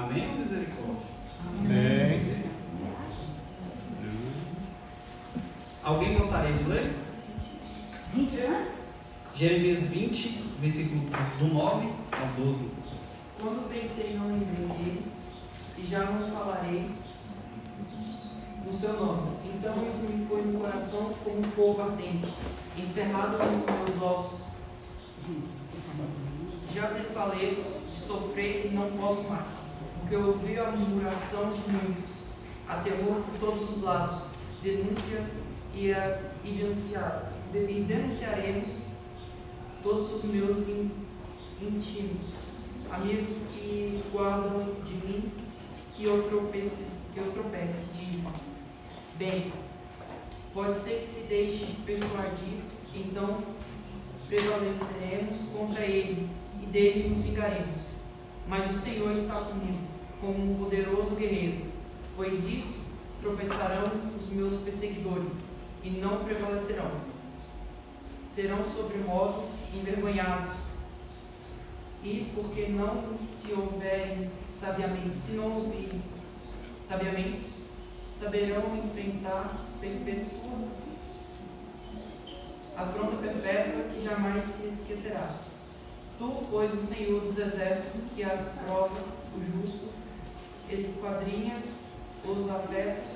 Amém ou misericórdia? Amém. Alguém gostaria de ler? 20 anos? Jeremias 20, versículo do 9 ao 12. Quando pensei não lembrei dele, e já não falarei no seu nome. Então isso me foi no coração como um fogo ardente, encerrado nos meus ossos. Já desfaleço de sofrer e não posso mais, porque eu ouvi a murmuração de muitos, a terror por todos os lados, denúncia e denunciaremos todos os meus íntimos, amigos que guardam de mim, que eu tropece, dizem: bem, pode ser que se deixe persuadir, então prevaleceremos contra ele e dele nos vingaremos. Mas o Senhor está comigo, como um poderoso guerreiro, pois isso tropeçarão os meus perseguidores e não prevalecerão. Serão sobremodo envergonhados, e porque não se ouvirem sabiamente, saberão enfrentar afronta perpétua que jamais se esquecerá. Tu, pois, o Senhor dos exércitos, que as provas, o justo, esquadrinhas os afetos,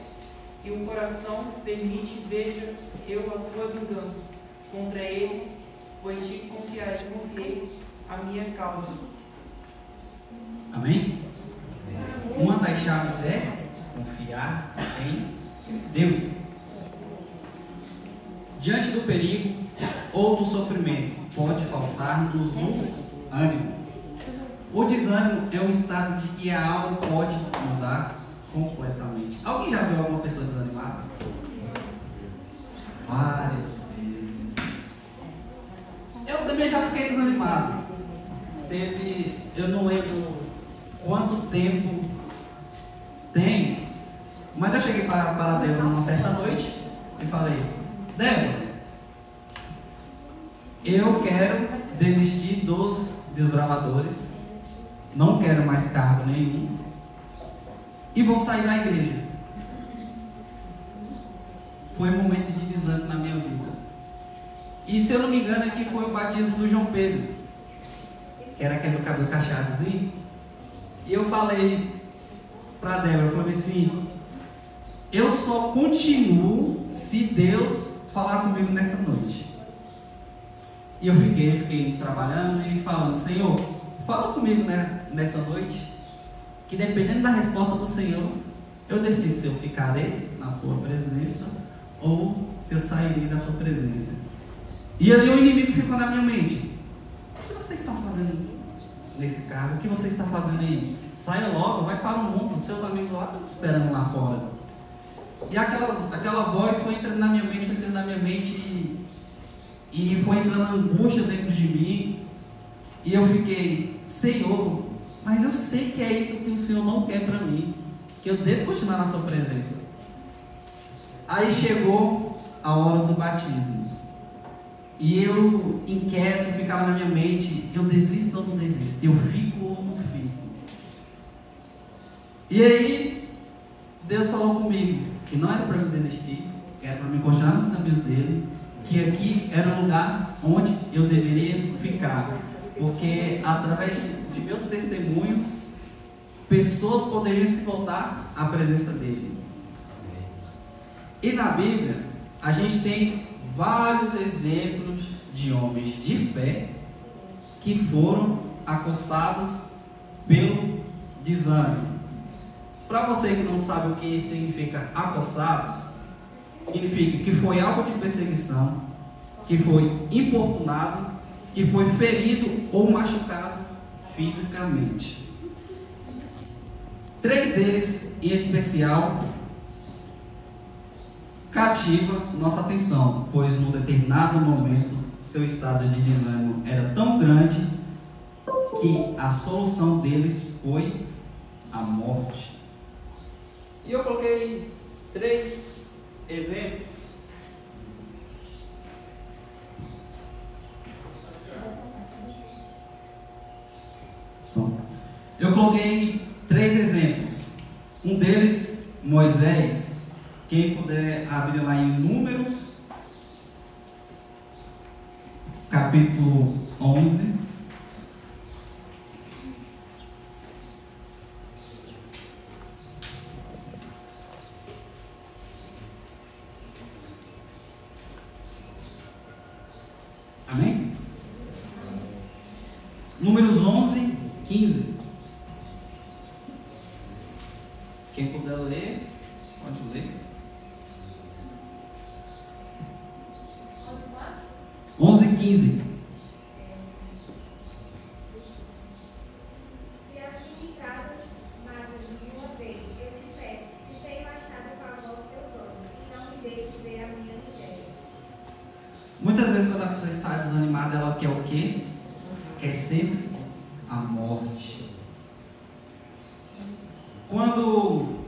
e o coração permite, veja eu a tua vingança contra eles, pois te confiei a minha causa. Amém? Uma das chaves é confiar em Deus. Diante do perigo ou do sofrimento, pode faltar-nos o ânimo. O desânimo é um estado de que a alma pode mudar completamente. Alguém já viu alguma pessoa desanimada? Várias vezes. Eu também já fiquei desanimado. Eu não lembro quanto tempo tem, mas eu cheguei para a Débora uma certa noite e falei: Débora, eu quero desistir dos desbravadores, não quero mais cargo nenhum e vou sair da igreja. Foi um momento de desânimo na minha vida. E se eu não me engano, aqui foi o batismo do João Pedro, que era aquele cabelo cacheadozinho. E eu falei para a Débora, eu falei assim: eu só continuo se Deus falar comigo nessa noite. E eu fiquei trabalhando e falando: Senhor, fala comigo nessa noite, que dependendo da resposta do Senhor, eu decido se eu ficarei na tua presença ou se eu sairei da tua presença. E ali o inimigo ficou na minha mente: o que vocês estão fazendo nesse carro? O que você está fazendo aí? Saia logo, vai para o mundo, seus amigos lá estão te esperando lá fora. E aquela voz foi entrando na minha mente, e foi entrando angústia dentro de mim. E eu fiquei: Senhor, mas eu sei que é isso que o Senhor não quer para mim, que eu devo continuar na sua presença. Aí chegou a hora do batismo. E eu, inquieto, ficava na minha mente: eu desisto ou não desisto? Eu fico ou não fico? E aí, Deus falou comigo que não era para me desistir, que era para me continuar nos caminhos dele, que aqui era o lugar onde eu deveria ficar, porque através de meus testemunhos, pessoas poderiam se voltar à presença dele. E na Bíblia, a gente tem vários exemplos de homens de fé que foram acossados pelo desânimo. Para você que não sabe o que significa acossados, significa que foi alvo de perseguição, que foi importunado, que foi ferido ou machucado fisicamente. 3 deles em especial cativa nossa atenção, pois num determinado momento seu estado de desânimo era tão grande que a solução deles foi a morte. E eu coloquei 3 exemplos. Eu coloquei 3 3 exemplos. Um deles, Moisés. Quem puder abrir lá em Números, capítulo 11. Amém? Números 11, 15. Quem puder ler, pode ler. 11, 15. Se assim me casas, matas de uma vez, eu te peço, se tenho achado favor aos teus olhos, e não me deixe ver a minha miséria. Muitas vezes quando a pessoa está desanimada, ela quer o quê? Quer sempre a morte. Quando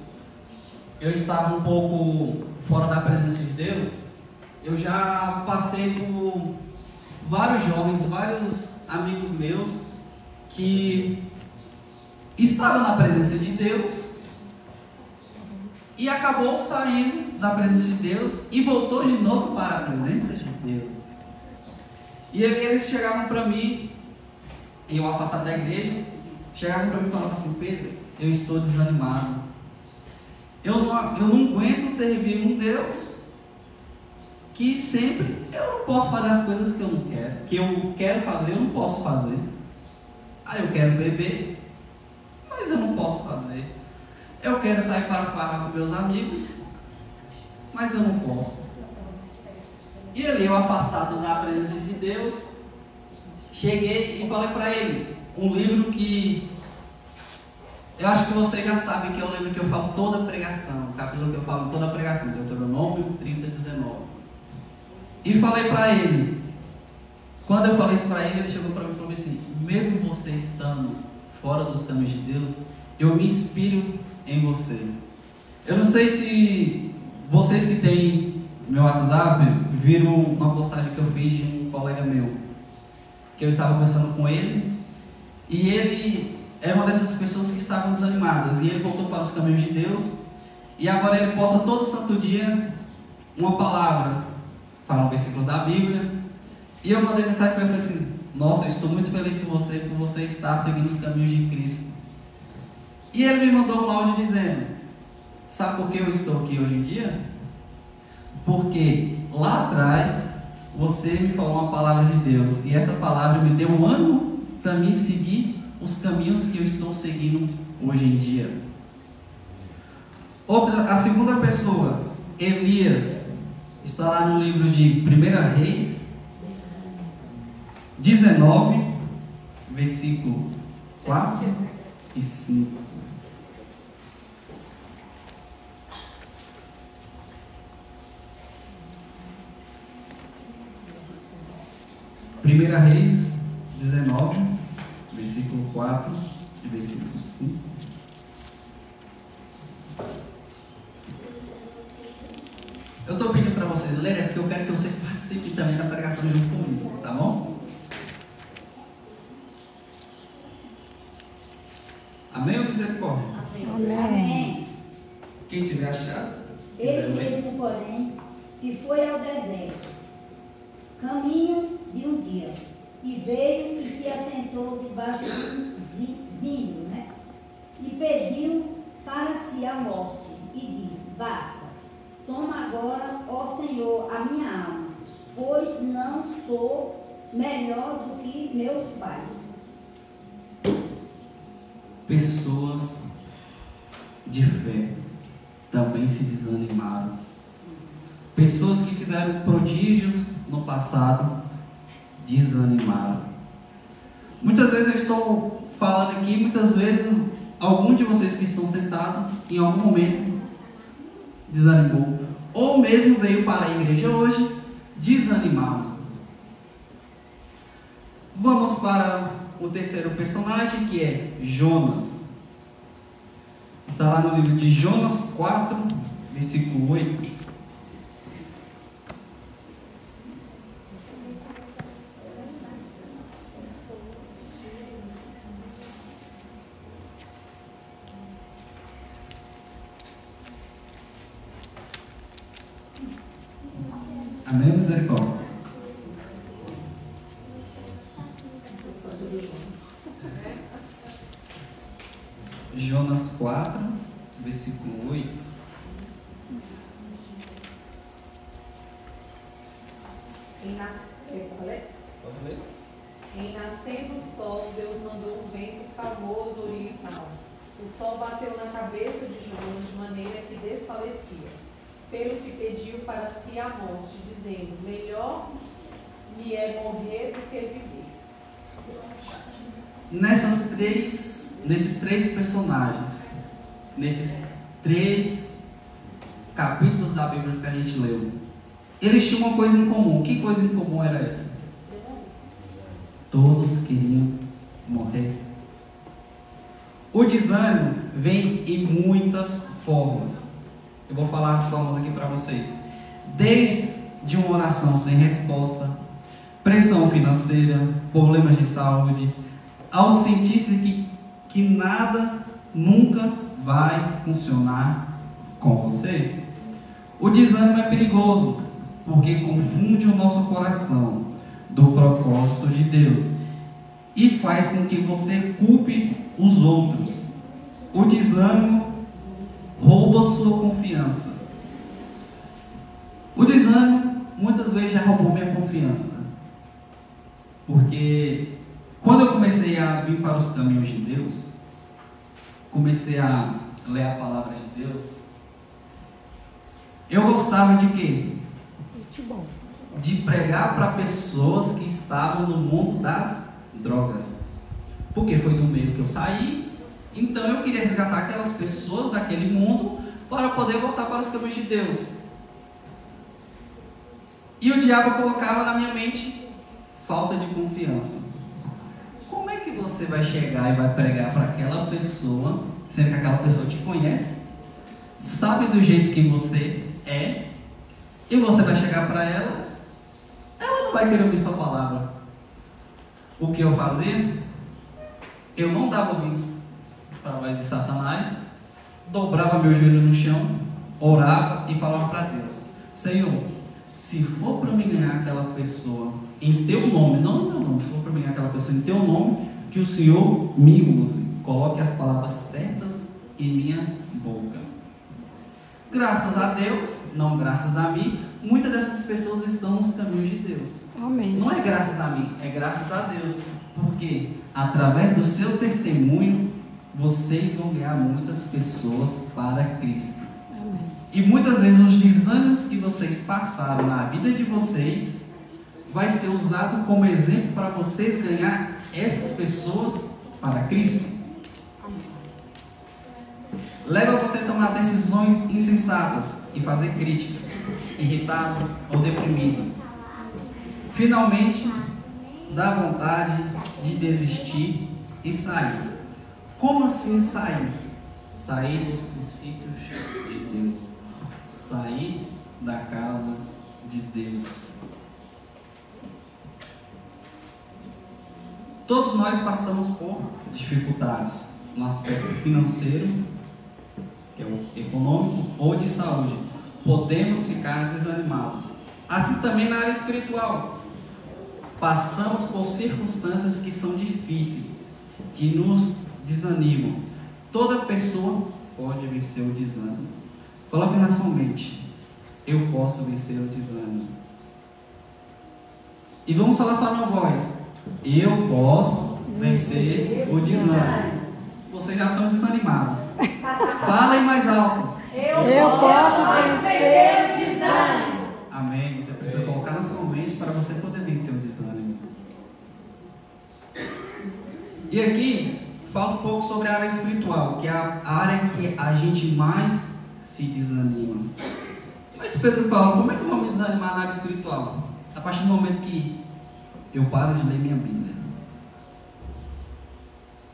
eu estava um pouco fora da presença de Deus, eu já passei por vários jovens, vários amigos meus que estavam na presença de Deus e acabou saindo da presença de Deus e voltou de novo para a presença de Deus. E eles chegavam para mim, eu afastado da igreja, chegavam para mim e falavam assim: Pedro, eu estou desanimado. Eu não aguento servir um Deus que sempre eu não posso fazer as coisas que eu não quero. Que eu quero fazer, eu não posso fazer. Ah, eu quero beber, mas eu não posso fazer. Eu quero sair para a farra com meus amigos, mas eu não posso. E ali eu afastado da presença de Deus, cheguei e falei para ele um livro que eu acho que você já sabe, que é o livro que eu falo toda a pregação, o capítulo que eu falo toda a pregação, Deuteronômio 30, 19. E falei para ele, quando eu falei isso para ele, ele chegou para mim e falou assim: mesmo você estando fora dos caminhos de Deus, eu me inspiro em você. Eu não sei se vocês que têm meu WhatsApp viram uma postagem que eu fiz de um colega meu, que eu estava conversando com ele, e ele é uma dessas pessoas que estavam desanimadas, e ele voltou para os caminhos de Deus, e agora ele posta todo santo dia uma palavra, fala versículos da Bíblia, e eu mandei mensagem para ele e falei assim: nossa, eu estou muito feliz por você estar seguindo os caminhos de Cristo. E ele me mandou um áudio dizendo: sabe por que eu estou aqui hoje em dia? Porque lá atrás você me falou uma palavra de Deus, e essa palavra me deu um ânimo para mim seguir os caminhos que eu estou seguindo hoje em dia. A segunda pessoa, Elias, está lá no livro de 1 Reis 19, versículo 4 e 5. Primeira Reis 19, versículo 4 e versículo 5. Eu estou pedindo para vocês lerem, porque eu quero que vocês participem também da pregação junto comigo, tá bom? Amém ou misericórdia? Amém. Quem tiver achado, Ele mesmo, porém, se foi ao deserto, caminho de um dia, e veio e se assentou debaixo de um zinho, né? E pediu para si a morte, e disse: basta, toma agora, ó Senhor, a minha alma, pois não sou melhor do que meus pais. Pessoas de fé também se desanimaram. Pessoas que fizeram prodígios no passado desanimaram. Muitas vezes eu estou falando aqui, muitas vezes algum de vocês que estão sentados em algum momento desanimou, ou mesmo veio para a igreja hoje desanimado. Vamos para o terceiro personagem, que é Jonas. Está lá no livro de Jonas 4, versículo 8. Amém, misericórdia. Jonas 4, versículo 8. Em nascendo o sol, Deus mandou um vento famoso oriental. O sol bateu na cabeça de Jonas de maneira que desfalecia, pelo que pediu para si a morte, dizendo: melhor me é morrer do que viver. Nesses três personagens, nesses 3 capítulos da Bíblia que a gente leu, eles tinham uma coisa em comum. Que coisa em comum era essa? Todos queriam morrer. O desânimo vem em muitas formas. Eu vou falar as formas aqui para vocês. Desde uma oração sem resposta, pressão financeira, problemas de saúde, ao sentir-se que nada nunca vai funcionar com você. O desânimo é perigoso, porque confunde o nosso coração do propósito de Deus e faz com que você culpe os outros. O desânimo rouba sua confiança. O desânimo muitas vezes já roubou minha confiança, porque quando eu comecei a vir para os caminhos de Deus, comecei a ler a palavra de Deus, eu gostava de quê? De pregar para pessoas que estavam no mundo das drogas, porque foi do meio que eu saí. Então eu queria resgatar aquelas pessoas daquele mundo para poder voltar para os caminhos de Deus. E o diabo colocava na minha mente falta de confiança. Como é que você vai chegar e vai pregar para aquela pessoa, sendo que aquela pessoa te conhece, sabe do jeito que você é, e você vai chegar para ela, ela não vai querer ouvir sua palavra. O que eu fazia? Eu não dava ouvidos para a voz de Satanás, dobrava meu joelho no chão, orava e falava para Deus: Senhor, se for para me ganhar aquela pessoa em teu nome, não no meu nome, se for para me ganhar aquela pessoa em teu nome, que o Senhor me use, coloque as palavras certas em minha boca. Graças a Deus, não graças a mim, muitas dessas pessoas estão nos caminhos de Deus. Amém. Não é graças a mim, é graças a Deus, porque através do seu testemunho vocês vão ganhar muitas pessoas para Cristo. Amém. E muitas vezes os desânimos que vocês passaram na vida de vocês vai ser usado como exemplo para vocês ganhar essas pessoas para Cristo. Leva você a tomar decisões insensatas e fazer críticas, irritado ou deprimido. Finalmente, dá vontade de desistir e sair. Como assim sair? Sair dos princípios de Deus. Sair da casa de Deus. Todos nós passamos por dificuldades no aspecto financeiro, que é o econômico, ou de saúde. Podemos ficar desanimados. Assim também na área espiritual. Passamos por circunstâncias que são difíceis, que nos desanimam. Toda pessoa pode vencer o desânimo. Coloque na sua mente: eu posso vencer o desânimo. E vamos falar só na voz: eu posso vencer o desânimo. Vocês já estão desanimados. Falem mais alto: Eu posso vencer o desânimo. Amém. Você precisa colocar na sua mente para você poder vencer o desânimo. E aqui fala um pouco sobre a área espiritual, que é a área que a gente mais se desanima. Mas Pedro Paulo, como é que eu vou me desanimar na área espiritual? A partir do momento que eu paro de ler minha Bíblia,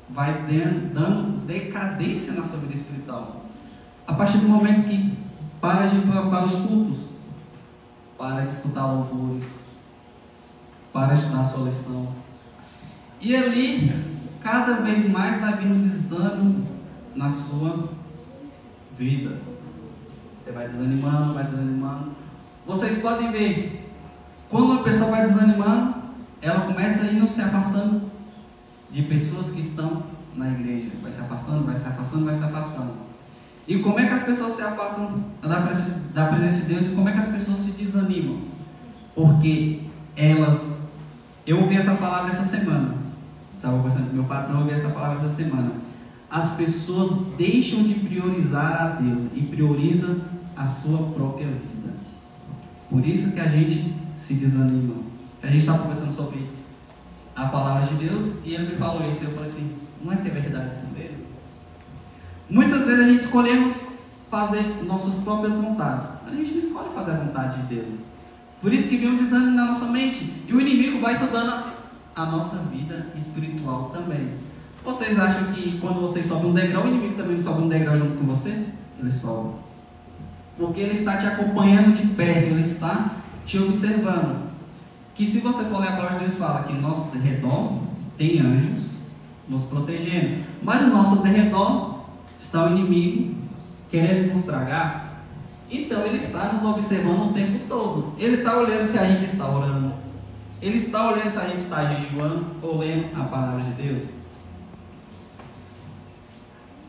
vai dando decadência na sua vida espiritual. A partir do momento que para de ir para os cultos, para de escutar louvores, para de estudar a sua lição, e ali cada vez mais vai vindo desânimo na sua vida. Você vai desanimando, vai desanimando. Vocês podem ver Quando uma pessoa vai desanimando, ela começa a ir se afastando de pessoas que estão na igreja. Vai se afastando, vai se afastando, vai se afastando. E como é que as pessoas se afastam da presença de Deus? E como é que as pessoas se desanimam? Porque eu ouvi essa palavra essa semana. Estava conversando com meu patrão, eu ouvi essa palavra essa semana. As pessoas deixam de priorizar a Deus e priorizam a sua própria vida. Por isso que a gente se desanima. A gente estava conversando sobre a palavra de Deus e ele me falou isso. E eu falei assim, não é que é verdade isso mesmo? Muitas vezes a gente escolhemos fazer nossas próprias vontades. A gente não escolhe fazer a vontade de Deus. Por isso que vem um desânimo na nossa mente. E o inimigo vai estudando a nossa vida espiritual também. Vocês acham que quando vocês sobem um degrau, o inimigo também não sobe um degrau junto com você? Ele sobe. Porque ele está te acompanhando de perto, ele está te observando. Que se você for ler a palavra de Deus, fala que no nosso redor tem anjos nos protegendo. Mas no nosso redor está o inimigo querendo nos tragar. Então ele está nos observando o tempo todo. Ele está olhando se a gente está orando. Ele está olhando se a gente está jejuando ou lendo a palavra de Deus.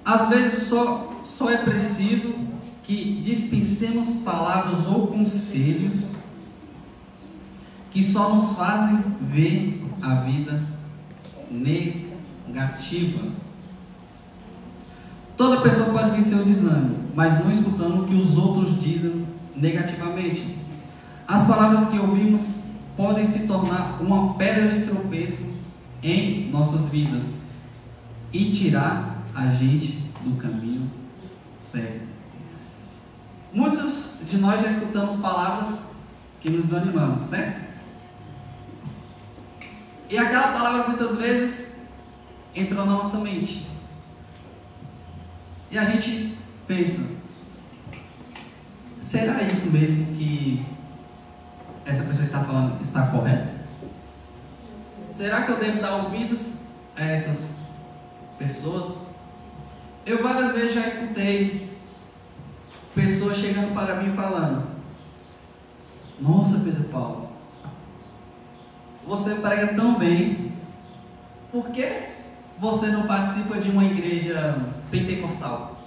Às vezes só é preciso que dispensemos palavras ou conselhos que só nos fazem ver a vida negativa. Toda pessoa pode vencer o desânimo, mas não escutando o que os outros dizem negativamente. As palavras que ouvimos podem se tornar uma pedra de tropeço em nossas vidas e tirar a gente do caminho certo. Muitos de nós já escutamos palavras que nos desanimamos, certo? E aquela palavra muitas vezes entrou na nossa mente. E a gente pensa, será isso mesmo que essa pessoa está falando está correto? Será que eu devo dar ouvidos a essas pessoas? Eu várias vezes já escutei pessoas chegando para mim falando: nossa, Pedro Paulo, você prega tão bem, por que você não participa de uma igreja pentecostal?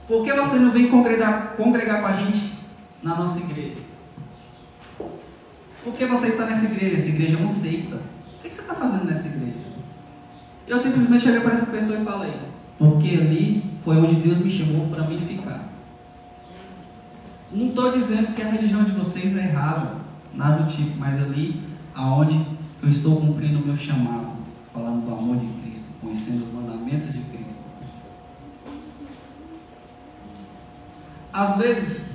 Por que você não vem congregar com a gente na nossa igreja? Por que você está nessa igreja? Essa igreja é uma seita. O que você está fazendo nessa igreja? Eu simplesmente cheguei para essa pessoa e falei: porque ali foi onde Deus me chamou para mim ficar. Não estou dizendo que a religião de vocês é errada, nada do tipo, mas ali aonde eu estou cumprindo o meu chamado, falando do amor de Cristo, conhecendo os mandamentos de Cristo. Às vezes,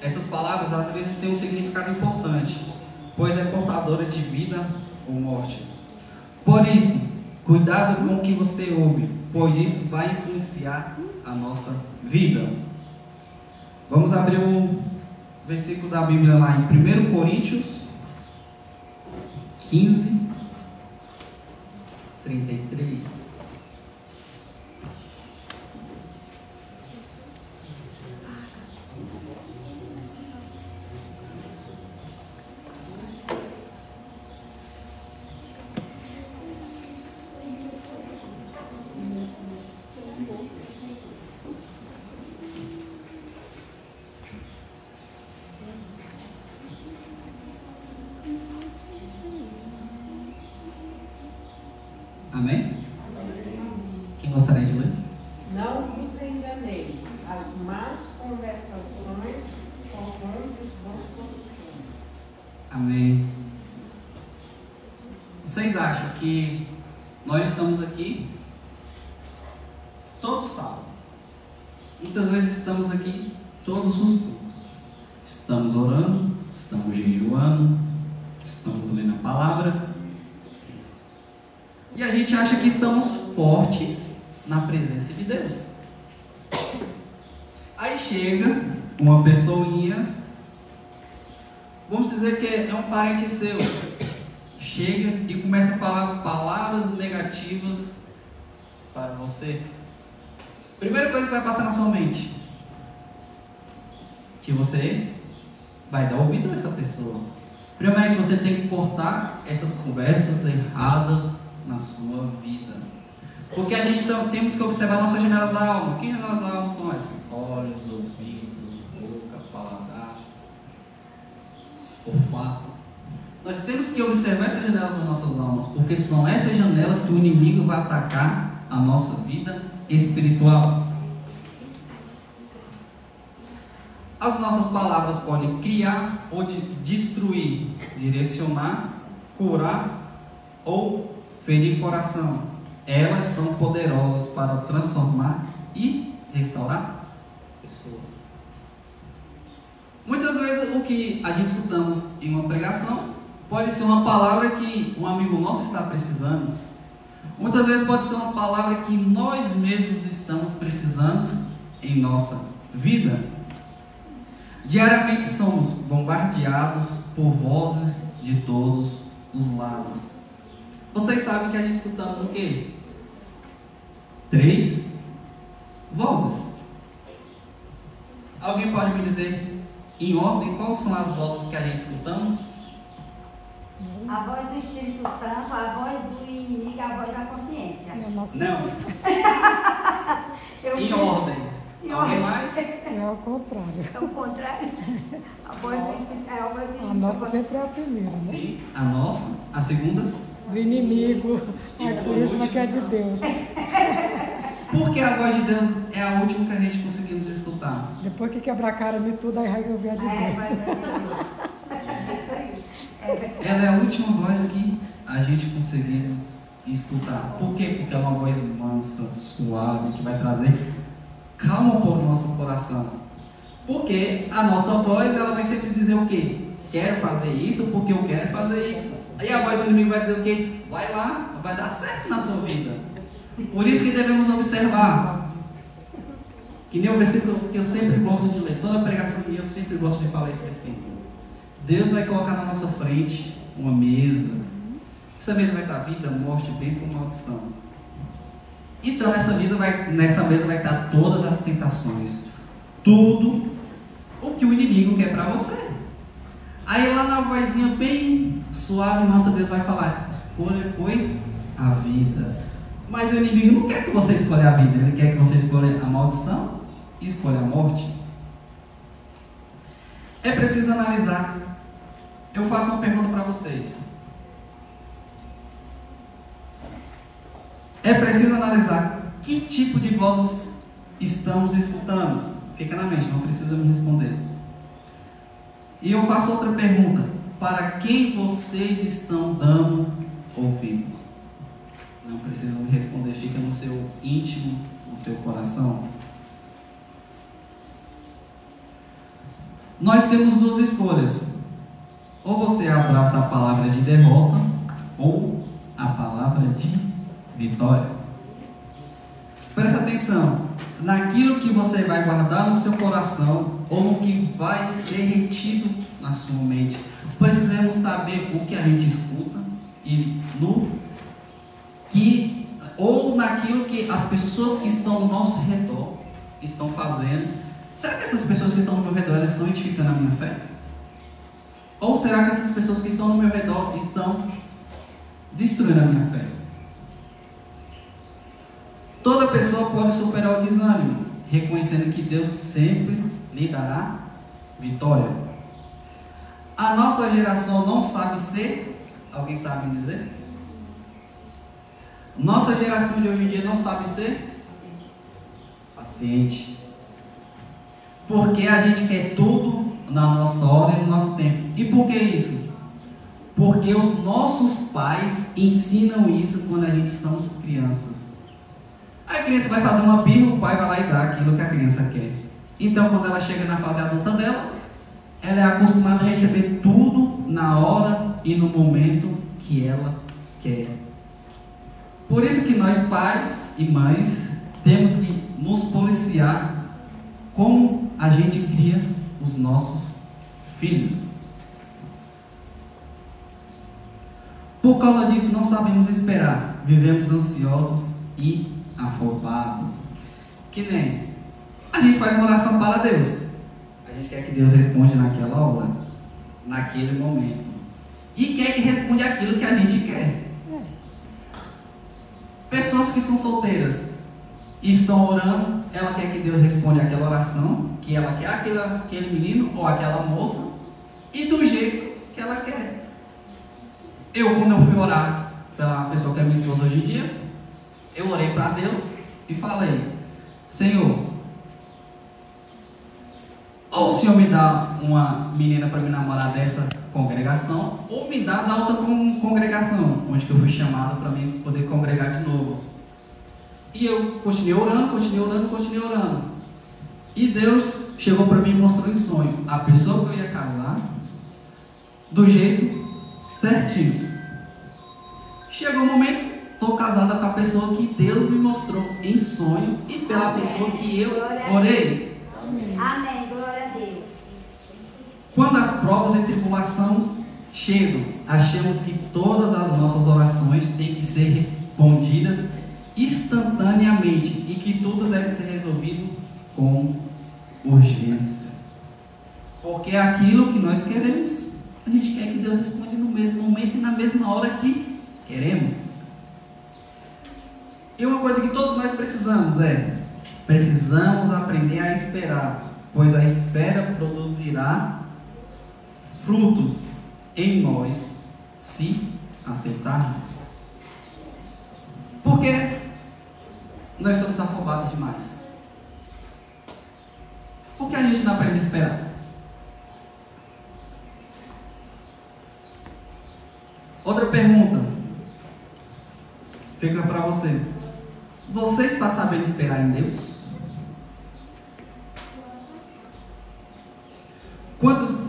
essas palavras às vezes têm um significado importante, pois é portadora de vida ou morte. Por isso, cuidado com o que você ouve, pois isso vai influenciar a nossa vida. Vamos abrir um versículo da Bíblia lá em 1 Coríntios 15, 33. Amém? Quem gostaria de ler? Não vos enganeis, as más conversações corrompem os bons costumes. Amém. Vocês acham que nós estamos aqui todo sábado? Muitas vezes estamos aqui todos os cultos. Estamos orando, estamos jejuando, estamos lendo a palavra. E a gente acha que estamos fortes na presença de Deus. Aí chega uma pessoinha, vamos dizer que é um parente seu, chega e começa a falar palavras negativas para você. Primeira coisa que vai passar na sua mente: que você vai dar ouvido a essa pessoa. Primeiramente, você tem que cortar essas conversas erradas na sua vida. Porque a gente temos que observar nossas janelas da alma. Que janelas da alma são essas? Olhos, ouvidos, boca, paladar, olfato. Nós temos que observar essas janelas das nossas almas, porque são essas janelas que o inimigo vai atacar a nossa vida espiritual. As nossas palavras podem criar ou destruir, direcionar, curar ou ferir coração. Elas são poderosas para transformar e restaurar pessoas. Muitas vezes o que a gente escutamos em uma pregação pode ser uma palavra que um amigo nosso está precisando. Muitas vezes pode ser uma palavra que nós mesmos estamos precisando em nossa vida. Diariamente somos bombardeados por vozes de todos os lados. Vocês sabem que a gente escutamos o quê? 3 vozes. Alguém pode me dizer em ordem quais são as vozes que a gente escutamos? A voz do Espírito Santo, a voz do inimigo, a voz da consciência. Não. Em ordem. Alguém mais? É ao contrário. É o contrário. A voz do Espírito, a voz do inimigo. A nossa sempre é a primeira, né? Sim, a nossa. A segunda? Do inimigo, E a por última que é de último? Deus. Porque a voz de Deus é a última que a gente conseguimos escutar. Depois que quebrar a cara de tudo, aí vai ouvir a de É, Deus. vai Deus. É isso aí. É verdade. Ela é a última voz que a gente conseguimos escutar. Por quê? Porque é uma voz mansa, suave, que vai trazer calma para o nosso coração. Porque a nossa voz, ela vai sempre dizer o quê? Quero fazer isso porque eu quero fazer isso. Aí a voz do inimigo vai dizer o quê? Vai lá, vai dar certo na sua vida. Por isso que devemos observar. Que nem o versículo que eu sempre gosto de ler, toda pregação minha eu sempre gosto de falar esse versículo. Deus vai colocar na nossa frente uma mesa. Essa mesa vai estar vida, morte, bênção e maldição. Então nessa mesa vai estar todas as tentações. Tudo o que o inimigo quer para você. Aí lá na vozinha bem suave e mansa, Deus vai falar: escolha, pois, a vida. Mas o inimigo não quer que você escolha a vida, ele quer que você escolha a maldição e escolha a morte. É preciso analisar. Eu faço uma pergunta para vocês. É preciso analisar que tipo de vozes estamos escutando. Fica na mente, não precisa me responder. E eu faço outra pergunta: para quem vocês estão dando ouvidos? Não precisa me responder, fica no seu íntimo, no seu coração. Nós temos 2 escolhas: ou você abraça a palavra de derrota, ou a palavra de vitória. Presta atenção naquilo que você vai guardar no seu coração ou no que vai ser retido na sua mente. Precisamos saber o que a gente escuta e ou naquilo que as pessoas que estão ao nosso redor estão fazendo. Será que essas pessoas que estão no meu redor, elas estão edificando a minha fé? Ou será que essas pessoas que estão no meu redor estão destruindo a minha fé? Toda pessoa pode superar o desânimo, reconhecendo que Deus sempre lhe dará vitória. A nossa geração não sabe ser, alguém sabe dizer? Nossa geração de hoje em dia não sabe ser paciente. Porque a gente quer tudo na nossa hora e no nosso tempo. E por que isso? Porque os nossos pais ensinam isso quando a gente somos crianças. A criança vai fazer uma birra, o pai vai lá e dá aquilo que a criança quer. Então, quando ela chega na fase adulta dela, ela é acostumada a receber tudo na hora e no momento que ela quer. Por isso que nós, pais e mães, temos que nos policiar como a gente cria os nossos filhos. Por causa disso, não sabemos esperar. Vivemos ansiosos e afobados. Que nem a gente faz uma oração para Deus. A gente quer que Deus responda naquela hora. naquele momento. E quem é que responde aquilo que a gente quer? Pessoas que são solteiras e estão orando, ela quer que Deus responda aquela oração, que ela quer aquele menino ou aquela moça, e do jeito que ela quer. Quando eu fui orar pela pessoa que é minha esposa hoje em dia, eu orei para Deus e falei: Senhor, ou o Senhor me dá uma menina para me namorar dessa congregação, ou me dá da outra congregação, onde que eu fui chamado para mim poder congregar de novo. E eu continuei orando. E Deus chegou para mim e mostrou em sonho a pessoa que eu ia casar, do jeito certinho. Chegou o momento, estou casada com a pessoa que Deus me mostrou em sonho e pela pessoa que eu orei. Amém, glória a Deus. Quando as provas e tribulações chegam, achamos que todas as nossas orações têm que ser respondidas instantaneamente e que tudo deve ser resolvido com urgência. Porque é aquilo que nós queremos. A gente quer que Deus responda no mesmo momento e na mesma hora que queremos. E uma coisa que todos nós precisamos aprender a esperar, pois a espera produzirá frutos em nós, se aceitarmos. Porque nós somos afobados demais. Por que a gente não aprende a esperar? Outra pergunta fica para você. Você está sabendo esperar em Deus?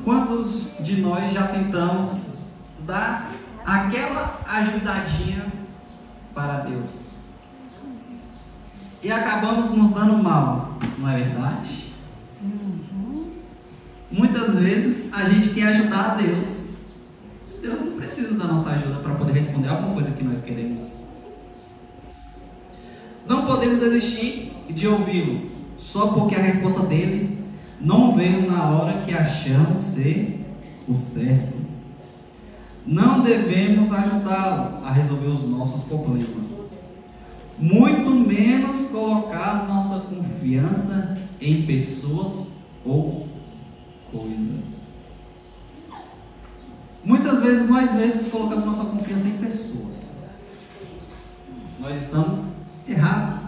Quantos de nós já tentamos dar aquela ajudadinha para Deus e acabamos nos dando mal, não é verdade? Muitas vezes a gente quer ajudar a Deus. Deus não precisa da nossa ajuda para poder responder alguma coisa que nós queremos. Não podemos desistir de ouvi-lo só porque a resposta dele não veio na hora que achamos ser o certo. Não devemos ajudá-lo a resolver os nossos problemas, muito menos colocar nossa confiança em pessoas ou coisas. Muitas vezes nós mesmos colocamos nossa confiança em pessoas. Nós estamos errados.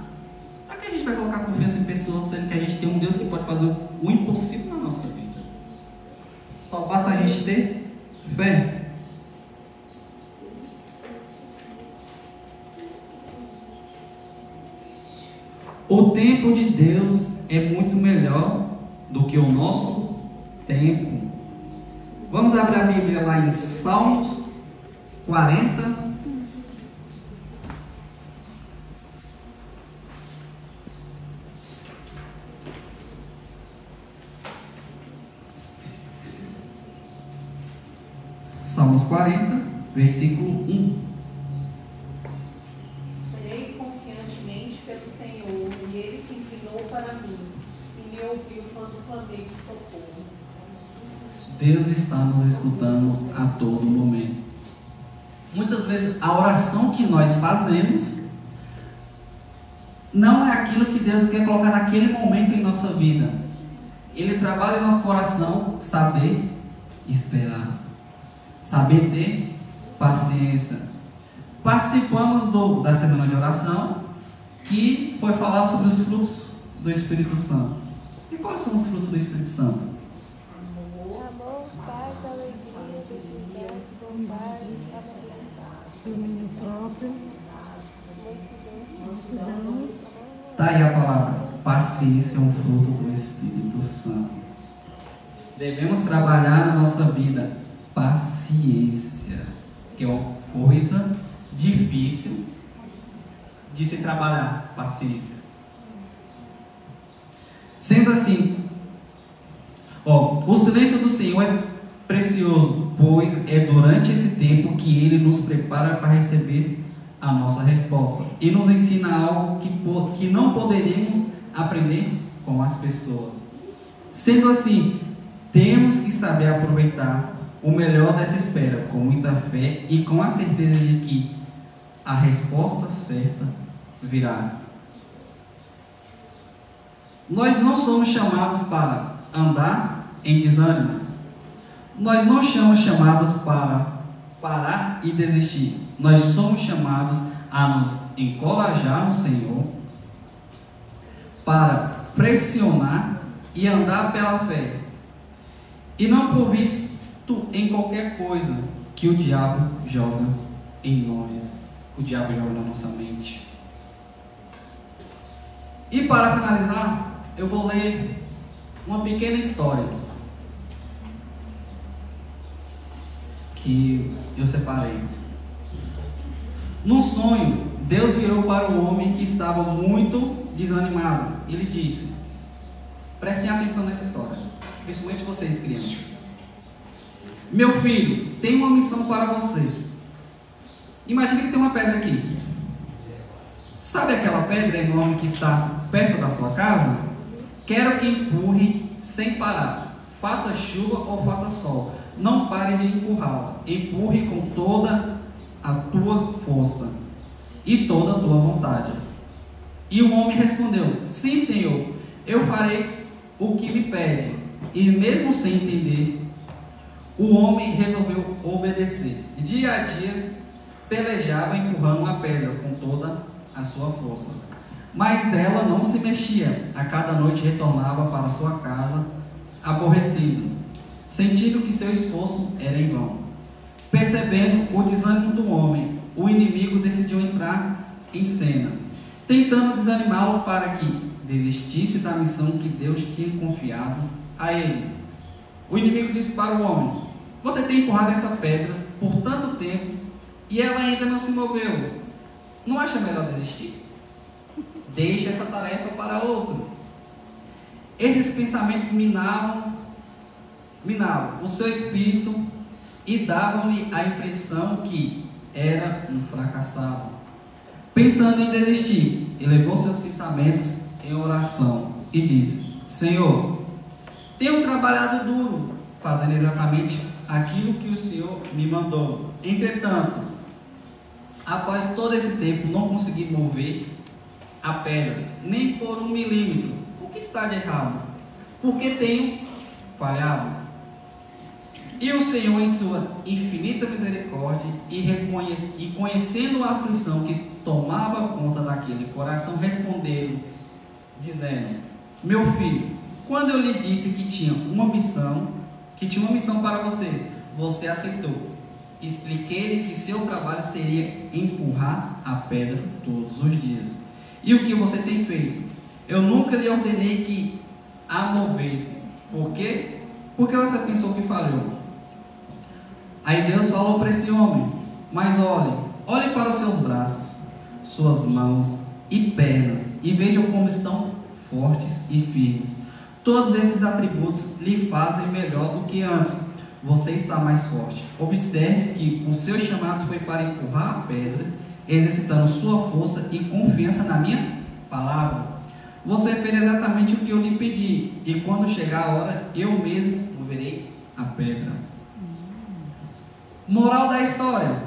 Para que a gente vai colocar confiança em pessoas, sendo que a gente tem um Deus que pode fazer o impossível na nossa vida? Só basta a gente ter fé. O tempo de Deus é muito melhor do que o nosso tempo. Vamos abrir a Bíblia lá em Salmos 40. Salmos 40, versículo 1. Esperei confiantemente pelo Senhor, e Ele se inclinou para mim, e me ouviu quando clamei de socorro. Deus está nos escutando a todo momento. Muitas vezes a oração que nós fazemos não é aquilo que Deus quer colocar naquele momento em nossa vida. Ele trabalha em nosso coração saber esperar, saber ter paciência. Participamos da semana de oração, que foi falado sobre os frutos do Espírito Santo. E quais são os frutos do Espírito Santo? Amor, paz, alegria, benignidade, bondade, Domínio próprio. Mansidão. Está aí a palavra. Paciência é um fruto do Espírito Santo. Devemos trabalhar na nossa vida paciência, que é uma coisa difícil de se trabalhar. Paciência. Sendo assim, o silêncio do Senhor é precioso, pois é durante esse tempo que Ele nos prepara para receber a nossa resposta e nos ensina algo que não poderíamos aprender com as pessoas. Sendo assim, temos que saber aproveitar o melhor dessa espera com muita fé e com a certeza de que a resposta certa virá. Nós não somos chamados para andar em desânimo. Nós não somos chamados para parar e desistir. Nós somos chamados a nos encorajar no Senhor, para pressionar e andar pela fé, e não por visto em qualquer coisa que o diabo joga em nós, o diabo joga na nossa mente. E para finalizar, eu vou ler uma pequena história que eu separei. Num sonho, Deus virou para o homem que estava muito desanimado. Ele disse: prestem atenção nessa história, principalmente vocês, crianças. Meu filho, tem uma missão para você. Imagine que tem uma pedra aqui. Sabe aquela pedra enorme que está perto da sua casa? Quero que empurre sem parar. Faça chuva ou faça sol. Não pare de empurrá-la. Empurre com toda a tua força e toda a tua vontade. E o homem respondeu: sim, Senhor, eu farei o que me pede. E mesmo sem entender, o homem resolveu obedecer. Dia a dia pelejava empurrando a pedra com toda a sua força, mas ela não se mexia. A cada noite retornava para sua casa aborrecido, sentindo que seu esforço era em vão. Percebendo o desânimo do homem, o inimigo decidiu entrar em cena, tentando desanimá-lo para que desistisse da missão que Deus tinha confiado a ele. O inimigo disse para o homem: você tem empurrado essa pedra por tanto tempo e ela ainda não se moveu. Não acha melhor desistir? Deixe essa tarefa para outro. Esses pensamentos minavam o seu espírito e davam-lhe a impressão que era um fracassado. Pensando em desistir, elevou seus pensamentos em oração e disse: Senhor, tenho trabalhado duro, fazendo exatamente aquilo que o Senhor me mandou. Entretanto, após todo esse tempo, não consegui mover a pedra, nem por 1 milímetro. O que está de errado? Porque tenho falhado. E o Senhor, em sua infinita misericórdia e conhecendo a aflição que tomava conta daquele coração, respondeu, dizendo: meu filho, quando eu lhe disse que tinha uma missão para você, você aceitou. Expliquei-lhe que seu trabalho seria empurrar a pedra todos os dias. E o que você tem feito? Eu nunca lhe ordenei que a movesse. Por quê? Porque você pensou que falhou. Aí Deus falou para esse homem: mas olhe para os seus braços, suas mãos e pernas, e vejam como estão fortes e firmes. Todos esses atributos lhe fazem melhor do que antes. Você está mais forte. Observe que o seu chamado foi para empurrar a pedra, exercitando sua força e confiança na minha palavra. Você fez exatamente o que eu lhe pedi, e quando chegar a hora, eu mesmo moverei a pedra. Moral da história: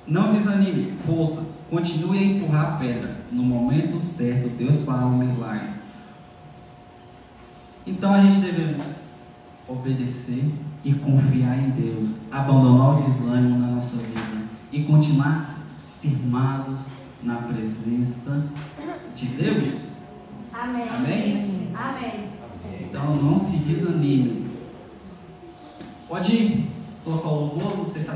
não desanime, força, continue a empurrar a pedra. No momento certo, Deus fará um milagre. Então a gente devemos obedecer e confiar em Deus, abandonar o desânimo na nossa vida e continuar firmados na presença de Deus. Amém. Amém? Amém. Então não se desanime. Pode colocar o louvor, não sei se